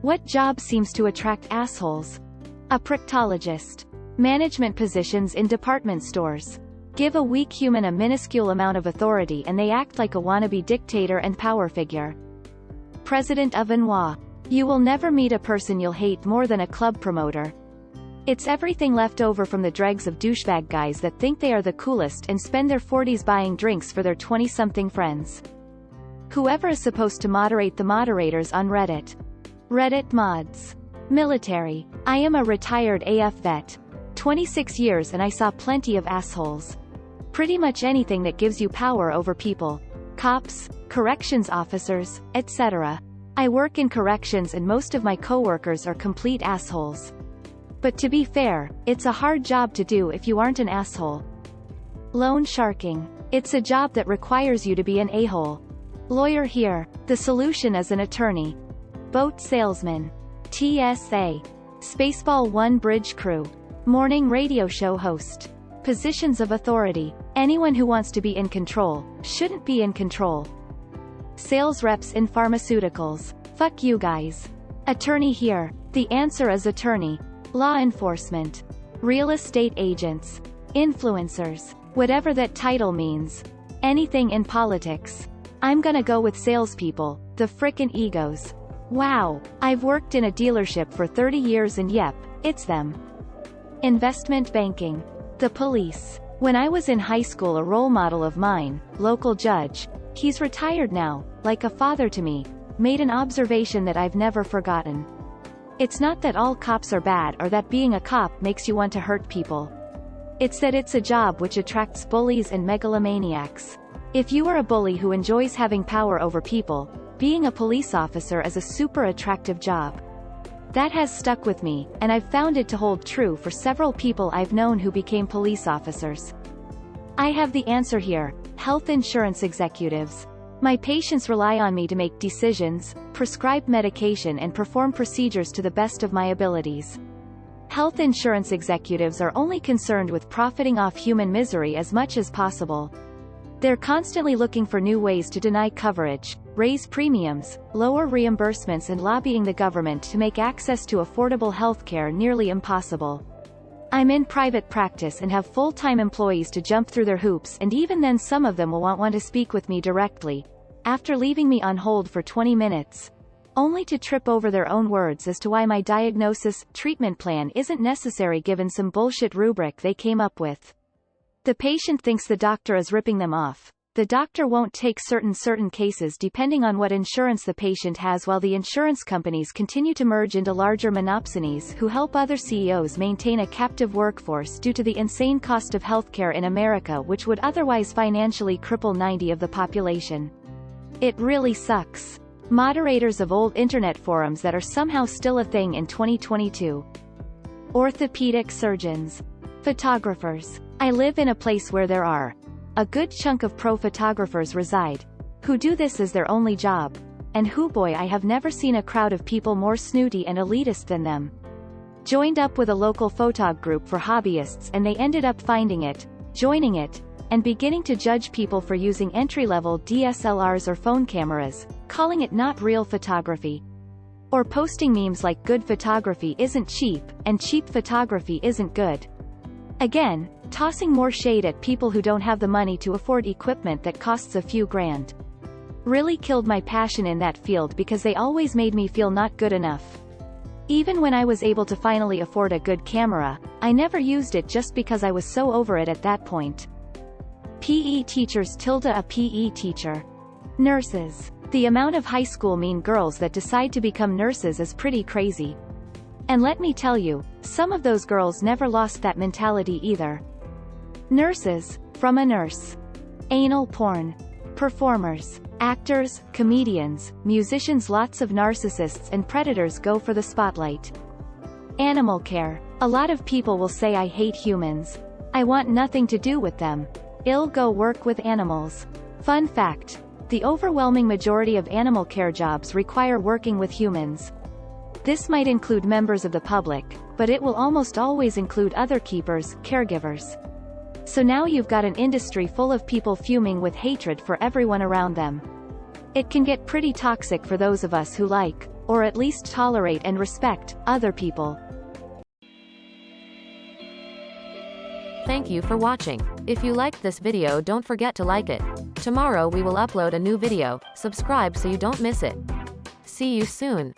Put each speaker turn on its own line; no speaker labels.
What job seems to attract assholes? A proctologist. Management positions in department stores. Give a weak human a minuscule amount of authority and they act like a wannabe dictator and power figure. President of Anwa. You will never meet a person you'll hate more than a club promoter. It's everything left over from the dregs of douchebag guys that think they are the coolest and spend their 40s buying drinks for their 20-something friends. Whoever is supposed to moderate the moderators on Reddit. Reddit mods. Military. I am a retired AF vet. 26 years and I saw plenty of assholes. Pretty much anything that gives you power over people. Cops, corrections officers, etc. I work in corrections and most of my coworkers are complete assholes. But to be fair, it's a hard job to do if you aren't an asshole. Loan sharking. It's a job that requires you to be an a-hole. Lawyer here. The solution is an attorney. Boat salesman. TSA. Spaceball 1 bridge crew. Morning radio show host. Positions of authority. Anyone who wants to be in control, shouldn't be in control. Sales reps in pharmaceuticals. Fuck you guys. Attorney here. The answer is attorney. Law enforcement. Real estate agents. Influencers. Whatever that title means. Anything in politics. I'm gonna go with salespeople, the frickin' egos. Wow, I've worked in a dealership for 30 years and yep, it's them. Investment banking. The police. When I was in high school, a role model of mine, local judge, he's retired now, like a father to me, made an observation that I've never forgotten. It's not that all cops are bad or that being a cop makes you want to hurt people. It's that it's a job which attracts bullies and megalomaniacs. If you are a bully who enjoys having power over people, being a police officer is a super attractive job. That has stuck with me, and I've found it to hold true for several people I've known who became police officers. I have the answer here: health insurance executives. My patients rely on me to make decisions, prescribe medication and perform procedures to the best of my abilities. Health insurance executives are only concerned with profiting off human misery as much as possible. They're constantly looking for new ways to deny coverage, raise premiums, lower reimbursements and lobbying the government to make access to affordable healthcare nearly impossible. I'm in private practice and have full-time employees to jump through their hoops, and even then some of them will want to speak with me directly, after leaving me on hold for 20 minutes, only to trip over their own words as to why my diagnosis-treatment plan isn't necessary given some bullshit rubric they came up with. The patient thinks the doctor is ripping them off. The doctor won't take certain cases depending on what insurance the patient has, while the insurance companies continue to merge into larger monopsonies who help other CEOs maintain a captive workforce due to the insane cost of healthcare in America, which would otherwise financially cripple 90% of the population. It really sucks. Moderators of old internet forums that are somehow still a thing in 2022. Orthopedic surgeons. Photographers. I live in a place where there are a good chunk of pro photographers reside, who do this as their only job, and who boy I have never seen a crowd of people more snooty and elitist than them. Joined up with a local photog group for hobbyists and they ended up finding it, joining it, and beginning to judge people for using entry-level DSLRs or phone cameras, calling it not real photography. Or posting memes like good photography isn't cheap, and cheap photography isn't good. Again, tossing more shade at people who don't have the money to afford equipment that costs a few grand. Really killed my passion in that field because they always made me feel not good enough. Even when I was able to finally afford a good camera, I never used it just because I was so over it at that point. PE teachers tilde a PE teacher. Nurses. The amount of high school mean girls that decide to become nurses is pretty crazy. And let me tell you, some of those girls never lost that mentality either. Nurses. From a nurse. Anal porn. Performers. Actors, comedians, musicians. Lots of narcissists and predators go for the spotlight. Animal care. A lot of people will say I hate humans. I want nothing to do with them. I'll go work with animals. Fun fact. The overwhelming majority of animal care jobs require working with humans. This might include members of the public, but it will almost always include other keepers, caregivers. So now you've got an industry full of people fuming with hatred for everyone around them. It can get pretty toxic for those of us who like or at least tolerate and respect, other people.
Thank you for watching. If you liked this video, don't forget to like it. Tomorrow we will upload a new video. Subscribe so you don't miss it. See you soon.